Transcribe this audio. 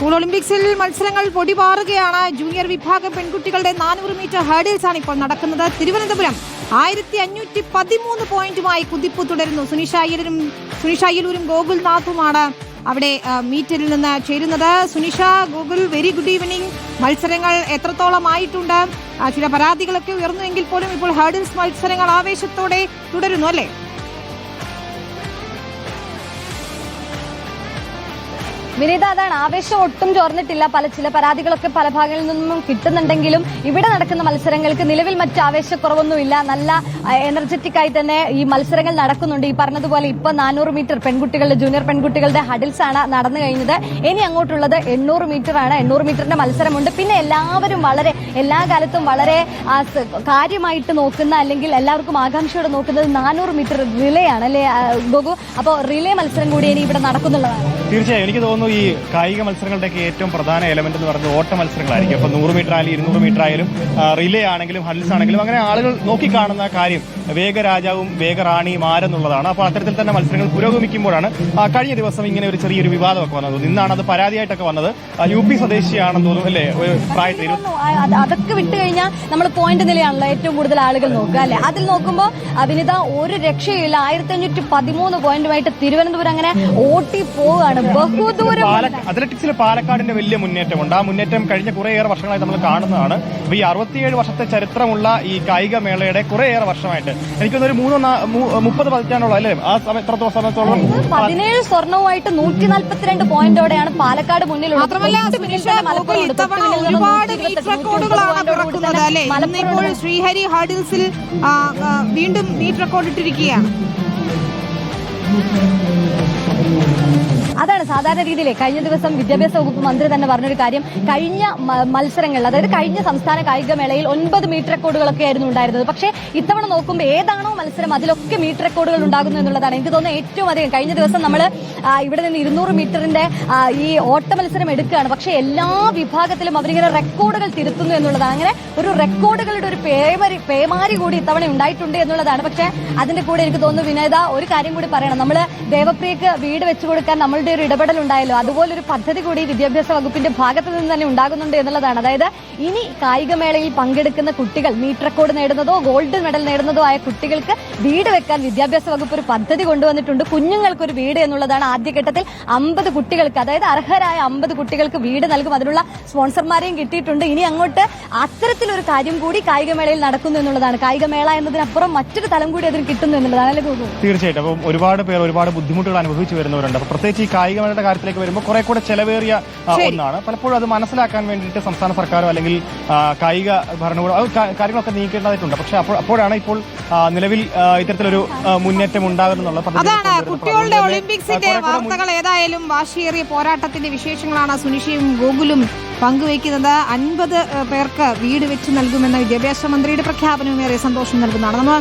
School ഒളിമ്പിക്സിൽ മത്സരങ്ങൾ പൊടിപാറുകയാണ്. Junior വിഭാഗം പെൺകുട്ടികളുടെ 400 മീറ്റർ ഹേർഡിൽസ് ആണ് ഇപ്പോൾ നടക്കുന്നത്. തിരുവനന്തപുരം 1513 പോയിന്റുമായി കുതിപ്പ് തുടരുന്നു. സുനിഷ അയ്യലൂരും ഗോകുൽനാഥുമാണ് അവിടെ മീറ്റിൽ നിന്ന് ചേരുന്നത്. Sunisha, Google, very good evening. മത്സരങ്ങൾ എത്രത്തോളം ആയിട്ടുണ്ട്? ചില പരാതികളൊക്കെ ഉയർന്നുവെങ്കിൽ പോലും ഇപ്പോൾ ഹേർഡിൽസ് മത്സരങ്ങൾ ആവേശത്തോടെ തുടരുന്നു അല്ലേ? വിനീത, അതാണ്, ആവേശം ഒട്ടും ചോർന്നിട്ടില്ല. ചില പരാതികളൊക്കെ പല ഭാഗങ്ങളിൽ നിന്നും കിട്ടുന്നുണ്ടെങ്കിലും ഇവിടെ നടക്കുന്ന മത്സരങ്ങൾക്ക് നിലവിൽ മറ്റ് ആവേശക്കുറവൊന്നുമില്ല. നല്ല എനർജറ്റിക് ആയി തന്നെ ഈ മത്സരങ്ങൾ നടക്കുന്നുണ്ട്. ഈ പറഞ്ഞതുപോലെ ഇപ്പൊ 400 മീറ്റർ പെൺകുട്ടികളുടെ, ജൂനിയർ പെൺകുട്ടികളുടെ ഹഡിൽസ് ആണ് നടന്നു കഴിഞ്ഞത്. ഇനി അങ്ങോട്ടുള്ളത് 800 മീറ്റർ ആണ്. 800 മീറ്ററിന്റെ മത്സരമുണ്ട്. പിന്നെ എല്ലാവരും എല്ലാ കാലത്തും വളരെ കാര്യമായിട്ട് നോക്കുന്ന, അല്ലെങ്കിൽ എല്ലാവർക്കും ആകാംക്ഷയോടെ നോക്കുന്നത് 400 മീറ്റർ റിലേ ആണ് അല്ലെ ഗോകു? അപ്പോൾ റിലേ മത്സരം കൂടി ഇനി ഇവിടെ നടക്കുന്നുള്ളതാണ്. തീർച്ചയായും എനിക്ക് തോന്നുന്നു ഈ കായിക മത്സരങ്ങളുടെയൊക്കെ ഏറ്റവും പ്രധാന എലമെന്റ് എന്ന് പറയുന്നത് ഓട്ട മത്സരങ്ങളായിരിക്കും. അപ്പൊ 100 മീറ്റർ ആയാലും 200 മീറ്റർ ആയാലും റിലേ ആണെങ്കിലും ഹഡിൽസ് ആണെങ്കിലും അങ്ങനെ ആളുകൾ നോക്കിക്കാണുന്ന കാര്യം വേഗരാജാവും വേഗറാണിയും ആരെന്നുള്ളതാണ്. അപ്പോൾ അത്തരത്തിൽ തന്നെ മത്സരങ്ങൾ പുരോഗമിക്കുമ്പോഴാണ് കഴിഞ്ഞ ദിവസം ഇങ്ങനെ ഒരു ചെറിയൊരു വിവാദമൊക്കെ വന്നത്. ഇന്നാണ് അത് പരാതിയായിട്ടൊക്കെ വന്നത്. UP സ്വദേശിയാണെന്ന് തോന്നുന്നു അല്ലേ? പ്രായത്തിൽ അതൊക്കെ വിട്ടുകഴിഞ്ഞാൽ നമ്മൾ പോയിന്റ് നിലയാണല്ലോ ഏറ്റവും കൂടുതൽ ആളുകൾ നോക്കുക അല്ലെ? അതിൽ നോക്കുമ്പോൾ വിനിത ഒരു രക്ഷയില്ല. 1513 പോയിന്റുമായിട്ട് തിരുവനന്തപുരം അങ്ങനെ ഓട്ടി പോവുകയാണ്. ബഹുദൂരം അത്ലറ്റിക്സിൽ പാലക്കാടിന്റെ വലിയ മുന്നേറ്റമുണ്ട്. ആ മുന്നേറ്റം കഴിഞ്ഞ കുറേയേറെ വർഷങ്ങളായി നമ്മൾ കാണുന്നതാണ്. അപ്പൊ ഈ 67 വർഷത്തെ ചരിത്രമുള്ള ഈ കായിക മേളയുടെ കുറേയേറെ വർഷമായിട്ട് എനിക്കൊന്നൊരു 30 പതിറ്റാണ്ടോളം അല്ലേ ആ സമയത്തോളം 17 സ്വർണവുമായിട്ട് 142 പോയിന്റോടെയാണ് പാലക്കാട് മുന്നിലുള്ളത്. മാത്രമല്ല ഒരുപാട് മീറ്റ് റെക്കോർഡുകളാണ് പിറക്കുന്നത് അല്ലെ? ഇപ്പോൾ ശ്രീഹരി ഹഡിൽസിൽ വീണ്ടും മീറ്റ് റെക്കോർഡ് ഇട്ടിരിക്കുകയാണ്. അതാണ് സാധാരണ രീതിയിലെ കഴിഞ്ഞ ദിവസം വിദ്യാഭ്യാസ വകുപ്പ് മന്ത്രി തന്നെ പറഞ്ഞൊരു കാര്യം. കഴിഞ്ഞ മത്സരങ്ങളിൽ, അതായത് കഴിഞ്ഞ സംസ്ഥാന കായിക മേളയിൽ 9 മീറ്റ് റെക്കോർഡുകളൊക്കെ ആയിരുന്നു ഉണ്ടായിരുന്നത്. പക്ഷേ ഇത്തവണ നോക്കുമ്പോൾ ഏതാണോ മത്സരം അതിലൊക്കെ മീറ്റ് റെക്കോർഡുകൾ ഉണ്ടാകുന്നു എന്നുള്ളതാണ്. എനിക്ക് തോന്നുന്നത് ഏറ്റവും അധികം കഴിഞ്ഞ ദിവസം നമ്മൾ ഇവിടെ നിന്ന് 200 മീറ്ററിന്റെ ഈ ഓട്ട മത്സരം എടുക്കുകയാണ്. പക്ഷേ എല്ലാ വിഭാഗത്തിലും അവരിങ്ങനെ റെക്കോർഡുകൾ തിരുത്തുന്നു എന്നുള്ളതാണ്. അങ്ങനെ ഒരു റെക്കോർഡുകളുടെ ഒരു പേമാരി കൂടി ഇത്തവണ ഉണ്ടായിട്ടുണ്ട് എന്നുള്ളതാണ്. പക്ഷേ അതിന്റെ കൂടെ എനിക്ക് തോന്നുന്നു വിനോദ ഒരു കാര്യം കൂടി പറയണം. നമ്മൾ ദേവപ്രിയക്ക് വീട് വെച്ചു കൊടുക്കാൻ നമ്മളുടെ ഒരു ഇടപെടൽ ഉണ്ടായല്ലോ, അതുപോലൊരു പദ്ധതി കൂടി വിദ്യാഭ്യാസ വകുപ്പിന്റെ ഭാഗത്ത് നിന്ന് തന്നെ ഉണ്ടാകുന്നുണ്ട് എന്നുള്ളതാണ്. അതായത് ഇനി കായികമേളയിൽ പങ്കെടുക്കുന്ന കുട്ടികൾ മീറ്റ് റെക്കോർഡ് നേടുന്നതോ ഗോൾഡ് മെഡൽ നേടുന്നതോ ആയ കുട്ടികൾക്ക് വീട് വെക്കാൻ വിദ്യാഭ്യാസ വകുപ്പ് ഒരു പദ്ധതി കൊണ്ടുവന്നിട്ടുണ്ട്. കുഞ്ഞുങ്ങൾക്കൊരു വീട് എന്നുള്ളതാണ്. ആദ്യഘട്ടത്തിൽ 50 കുട്ടികൾക്ക്, അതായത് അർഹരായ 50 കുട്ടികൾക്ക് വീട് നൽകും. അതിനുള്ള സ്പോൺസർമാരെയും കിട്ടിയിട്ടുണ്ട്. ഇനി അങ്ങോട്ട് അത്തരത്തിലൊരു കാര്യം കൂടി കായികമേളയിൽ നടക്കുന്നു എന്നുള്ളതാണ്. കായികമേള എന്നതിനപ്പുറം മറ്റൊരു തലം കൂടി അതിന് കിട്ടുന്നു എന്നുള്ളതാണ് അല്ലേ ഗോകു? തീർച്ചയായിട്ടും. അപ്പം ഒരുപാട് പേർ ഒരുപാട് ബുദ്ധിമുട്ടുകൾ അനുഭവിച്ചു വരുന്നവരുണ്ട്. അപ്പൊ പ്രത്യേകിച്ച് ഈ കായികമേളയുടെ കാര്യത്തിലേക്ക് വരുമ്പോൾ കുറെ കൂടെ ചെലവേറിയ ഒന്നാണ്. പലപ്പോഴും അത് മനസ്സിലാക്കാൻ വേണ്ടിയിട്ട് സംസ്ഥാന സർക്കാരോ അല്ലെങ്കിൽ കായിക ഭരണകൂടം കാര്യങ്ങളൊക്കെ നീക്കേണ്ടതായിട്ടുണ്ട്. പക്ഷെ അപ്പോഴാണ് ഇപ്പോൾ നിലവിൽ ഇത്തരത്തിലൊരു മുന്നേറ്റം ഉണ്ടാകുന്നുള്ള അതാണ് കുട്ടികളുടെ ഒളിമ്പിക്സിന്റെ വാർത്തകൾ. ഏതായാലും വാശിയേറിയ പോരാട്ടത്തിന്റെ വിശേഷങ്ങളാണ് സുനിഷയും ഗോകുലും പങ്കുവയ്ക്കുന്നത്. 50 പേർക്ക് വീട് വെച്ച് നൽകുമെന്ന വിദ്യാഭ്യാസ മന്ത്രിയുടെ പ്രഖ്യാപനവും ഏറെ സന്തോഷം നൽകുന്നതാണ്.